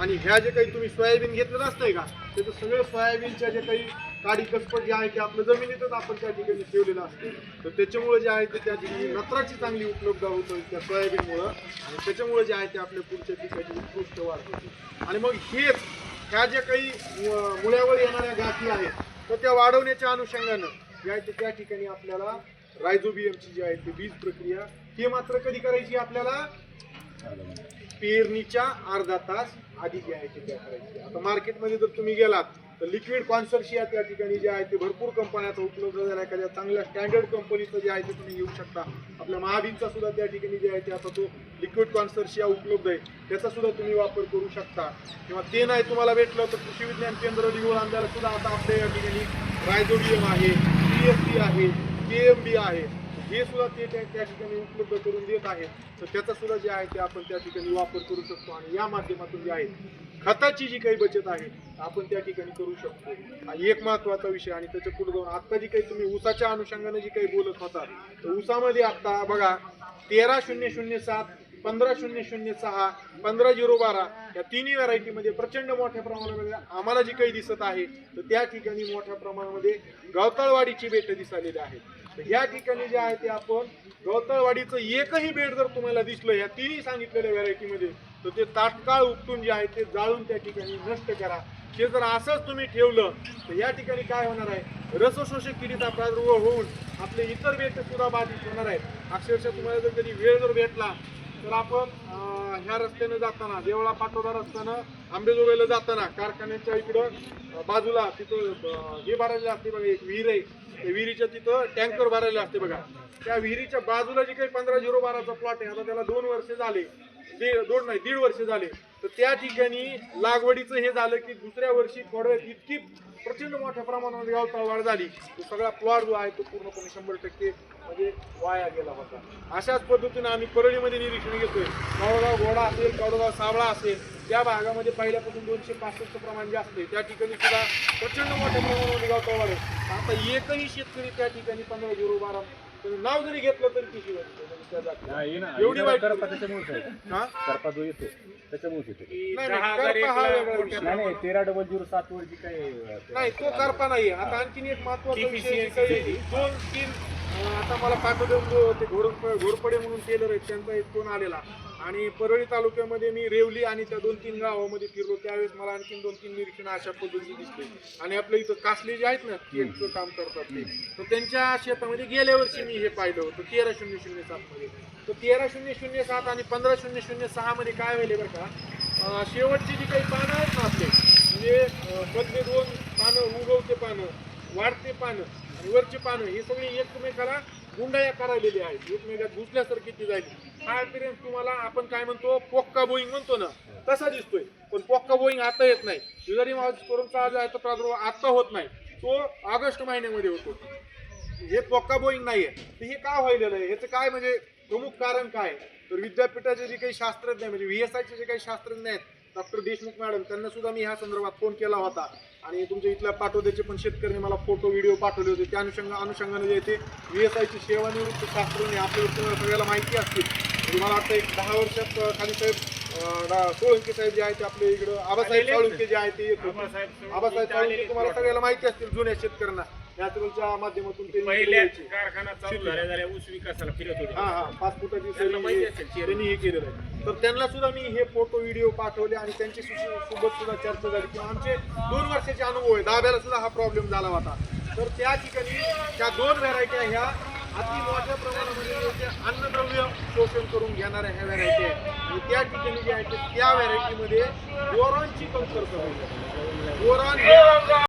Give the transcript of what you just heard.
आणि ह्या जे काही तुम्ही सोयाबीन घेतलेलं असतंय का त्याचं सगळं सोयाबीनच्या जे काही काडी कसपट जे आहे ते आपलं जमिनीतच आपण त्या ठिकाणी ठेवलेलं असतं. तर त्याच्यामुळे जे आहे ते त्या ठिकाणी नत्राची चांगली उपलब्ध होतं त्या सोयाबीनमुळं आणि त्याच्यामुळे जे आहे ते आपल्या पुढच्या पिकाची उत्कृष्ट वाढ होते. आणि मग हेच ह्या ज्या काही मुळ्यावर येणाऱ्या गाठी आहेत तर त्या वाढवण्याच्या अनुषंगानं जे आहे ते त्या ठिकाणी आपल्याला रायझोबियमची जी आहे ती बीज प्रक्रिया ही मात्र कधी करायची आपल्याला पेरणीच्या अर्धा तास आधी जी आहे ती करायची. आता मार्केटमध्ये जर तुम्ही गेलात तर लिक्विड कॉन्सर्शिया त्या ठिकाणी जे आहे ते भरपूर कंपन्याचा उपलब्ध झाला. एखाद्या चांगल्या स्टँडर्ड कंपनीचं जे आहे ते तुम्ही घेऊ शकता. आपल्या महाबीजचा सुद्धा त्या ठिकाणी जे आहे ते आता तो लिक्विड कॉन्सर्शिया उपलब्ध आहे त्याचा सुद्धा तुम्ही वापर करू शकता. किंवा ते नाही तुम्हाला भेटलं तर कृषी विज्ञान केंद्र निवड आंब्याला सुद्धा आता आपल्या या ठिकाणी रायझोबियम आहे, PSP आहे, KMB आहे, हे सुद्धा ते त्या ठिकाणी उपलब्ध करून देत आहेत. तर त्याचा सुद्धा जे आहे ते आपण त्या ठिकाणी वापर करू शकतो आणि या माध्यमातून जे आहे खताची जी काही बचत आहे आपण त्या ठिकाणी करू शकतो. हा एक महत्त्वाचा विषय. आणि त्याच्या पुढे जाऊन आता जी काही तुम्ही ऊसाच्या अनुषंगाने जी काही बोलत होता तर ऊसामध्ये आता बघा 13-0-0-7, 15-0-0-6, 15-0-12 या तिन्ही व्हरायटीमध्ये प्रचंड मोठ्या प्रमाणामध्ये आम्हाला जी काही दिसत आहे तर त्या ठिकाणी मोठ्या प्रमाणामध्ये गवताळवाडीची बेटं दिसालेली आहेत. तर ह्या ठिकाणी जे आहे ते आपण गवताळवाडीचं एकही बेड जर तुम्हाला दिसलं या तिन्ही सांगितलेल्या व्हरायटीमध्ये तर ते तात्काळ उपटून जे आहे ते जाळून त्या ठिकाणी नष्ट करा. हे जर असंच तुम्ही ठेवलं तर या ठिकाणी काय होणार आहे रसशोषक किडीचा प्रादुर्भाव होऊन आपले इतर बेट सुद्धा बाधित होणार आहेत. अक्षरशः तुम्हाला जर कधी वेळ जर भेटला तर आपण ह्या रस्त्याने जाताना देवळा पाटोदा रस्त्यानं आंबेजोगाईला जाताना कारखान्याच्या इकडं बाजूला तिथं हे भरायला असते बघा एक विहीर आहे. त्या विहिरीच्या तिथं टँकर भरायला असते बघा. त्या विहिरीच्या बाजूला जे काही 15-0-12चा प्लॉट आहे आता त्याला 2 वर्ष झाले, 1.5 वर्ष झाले. तर त्या ठिकाणी लागवडीचं हे झालं की दुसऱ्या वर्षी थोड्या इतकी प्रचंड मोठ्या प्रमाणामध्ये गवताळवाढ झाली तो सगळा प्लॉट जो आहे तो पूर्णपणे 100% म्हणजे वाया गेला होता. अशाच पद्धतीनं आम्ही परळीमध्ये निरीक्षण घेतोय. कवडगाव घोडा असेल, कवडगाव सावळा असेल त्या भागामध्ये पहिल्यापासून 265 प्रमाण जे असते त्या ठिकाणी सुद्धा प्रचंड मोठ्या प्रमाणामध्ये गवताळवाढ आहे. आता एकही शेतकरी त्या ठिकाणी 15-0-12 नाव जरी घेतलं तरी किती एवढी वाईट करपा जो येतो त्याच्यामुळे नाही 13-007 वर जी काही नाही तो करपा नाही. आता आणखीन एक महत्वाचा विषय 2-3 आता मला पाठवले ते घोरपडे म्हणून टेलर आहेत त्यांचा एक फोन आलेला आणि परळी तालुक्यामध्ये मी रेवली आणि त्या 2-3 गावामध्ये फिरलो त्यावेळेस मला आणखीन 2-3 निरीक्षण अशा पद्धतीने दिसले. आणि आपल्या इथं कासले जे आहेत ना केकचं काम करतात ते तर त्यांच्या शेतामध्ये गेल्या वर्षी मी हे पाहिलं होतं 13-0-0-7 मध्ये. तर 13-0-0-7 आणि 15-0-0-6 मध्ये काय व्हायले बरं का शेवटची जी काही पानं आहेत ना आपले म्हणजे मधले 2 पानं उगवते पानं, वाढते पानं आणि वरची पानं हे सगळे एकमेकाला गुंडाळ्या करायलेली आहेत, एकमेकात घुसल्यासारखी ती जायची. हा एक्सपिरियन्स तुम्हाला आपण काय म्हणतो पोक्का बोईंग म्हणतो ना तसा दिसतोय. पण पोक्का बोईंग आता येत नाही. जरी कोरोनाचा आज आहे तर प्रादुर्भाव आता होत नाही, तो ऑगस्ट महिन्यामध्ये होतो. हे पोक्का बोईंग नाहीये. तर हे का व्हायलेलं आहे ह्याचं काय म्हणजे प्रमुख कारण काय तर विद्यापीठाचे जे काही शास्त्रज्ञ म्हणजे VSIचे जे काही शास्त्रज्ञ आहेत डॉक्टर देशमुख मॅडम त्यांना सुद्धा मी ह्या संदर्भात फोन केला होता. आणि तुमच्या इथल्या पाठवद्याचे पण शेतकऱ्यांनी मला फोटो व्हिडिओ पाठवले होते. त्या अनुषंगाने जे ते VSIचे सेवानिवृत्त शास्त्रज्ञ आपल्याला सगळ्याला माहिती असतील. म्हणजे मला वाटतं एक 10 वर्षात खाली साहेब सोळंके साहेब जे आहे ते आपल्या इकडं आबासाहेब साळुंके जे आहे ते येत होते. आबासाहेब साळुंके तुम्हाला सगळ्याला माहिती असतील जुन्या शेतकऱ्यांना नॅचरलच्या माध्यमातून ते कारखाना चालू झाल्या ऊस विकासाला फिरत होते. 5 फुटाची त्यांनी हे केलेलं आहे. तर त्यांना सुद्धा मी हे फोटो व्हिडिओ पाठवले आणि त्यांची सोबत सुद्धा चर्चा झाली किंवा आमचे 2 वर्षाचे अनुभव आहे. दाब्याला सुद्धा हा प्रॉब्लेम झाला होता. तर त्या ठिकाणी त्या 2 व्हरायट्या ह्या अति मोठ्या प्रमाणामध्ये अन्नद्रव्य शोषण करून घेणाऱ्या ह्या व्हरायटी आहेत. आणि त्या ठिकाणी जे आहे त्या व्हरायटीमध्ये बोरॉनची कमतरता होती. बोरॉन